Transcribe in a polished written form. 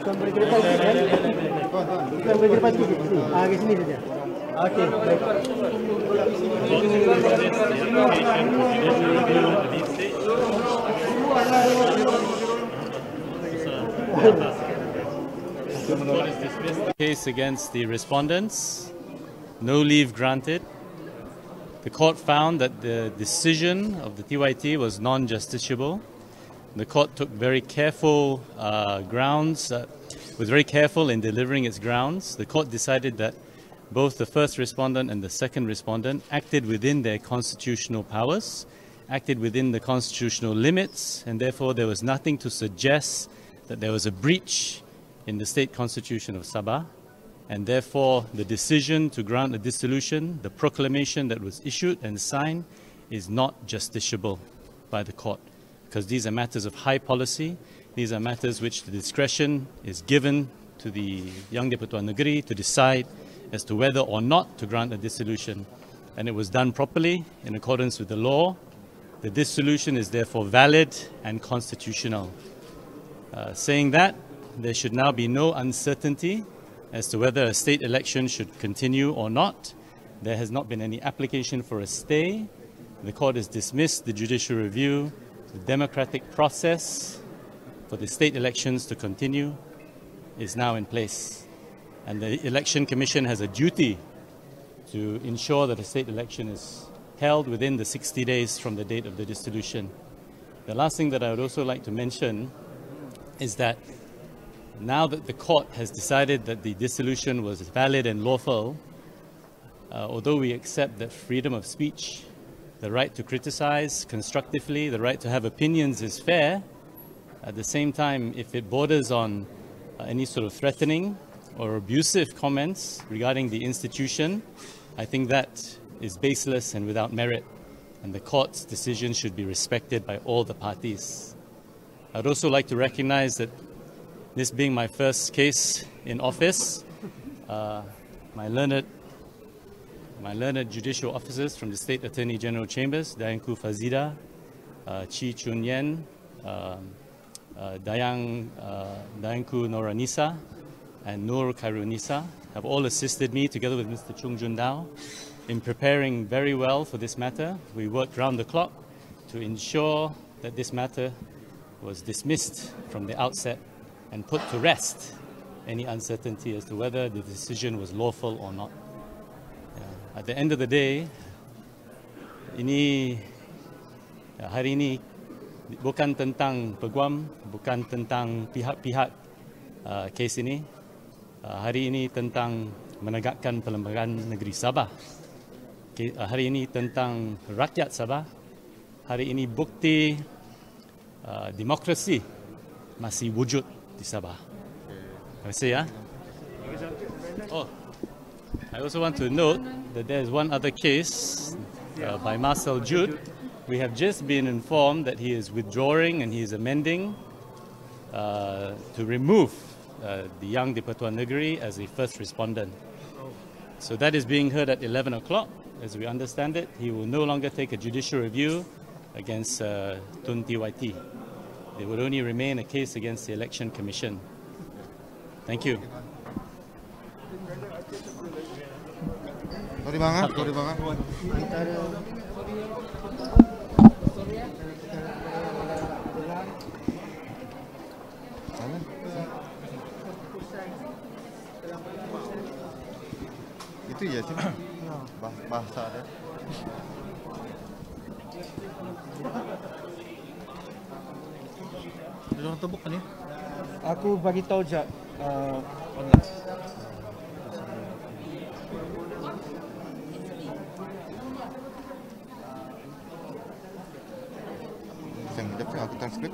Tuan boleh ke depan sikit kan? Tuan boleh ke depan sikit. Ke sini saja. Okey, baik. Case against the respondents, no leave granted. The court found that the decision of the TYT was non-justiciable. The court took very careful was very careful in delivering its grounds. The court decided that both the first respondent and the second respondent acted within their constitutional powers, acted within the constitutional limits, and therefore there was nothing to suggest that there was a breach in the state constitution of Sabah, and therefore the decision to grant a dissolution, the proclamation that was issued and signed, is not justiciable by the court, because these are matters of high policy. These are matters which the discretion is given to the Yang di-Pertuan Negeri to decide as to whether or not to grant a dissolution, and it was done properly in accordance with the law. The dissolution is therefore valid and constitutional. Saying that, there should now be no uncertainty as to whether a state election should continue or not. There has not been any application for a stay. The court has dismissed the judicial review. The democratic process for the state elections to continue is now in place. And the Election Commission has a duty to ensure that a state election is held within the 60 days from the date of the dissolution. The last thing that I would also like to mention is that now that the court has decided that the dissolution was valid and lawful, although we accept that freedom of speech, the right to criticize constructively, the right to have opinions is fair, at the same time, if it borders on any sort of threatening or abusive comments regarding the institution, I think that is baseless and without merit, and the court's decision should be respected by all the parties. I'd also like to recognize that this being my first case in office, my learned judicial officers from the State Attorney General Chambers, Tengku Fazida, Chi Chun Yen, Tengku Noranisa, and Nur Kairunisa, have all assisted me together with Mr. Chung Jun Dao in preparing very well for this matter. We worked round the clock to ensure that this matter was dismissed from the outset and put to rest any uncertainty as to whether the decision was lawful or not. At the end of the day, hari ini bukan tentang peguam, bukan tentang pihak-pihak kes ini. Hari ini tentang menegakkan perlembagaan negeri Sabah. Hari ini tentang rakyat Sabah. Hari ini bukti demokrasi masih wujud di Sabah. Terima kasih ya. Oh, I also want to note that there is one other case by Marcel Jude. We have just been informed that he is withdrawing and he is amending to remove the Yang di-Pertuan Negeri as a first respondent. So that is being heard at 11 o'clock. As we understand it, he will no longer take a judicial review against Tun TYT. There would only remain a case against the Election Commission. Thank you. Sorry banget, sorry banget. Itu ya sih bahasa ada. Ada orang tebuk kan ya? Aku bagi tahu je Online. Sekejap aku transkrip.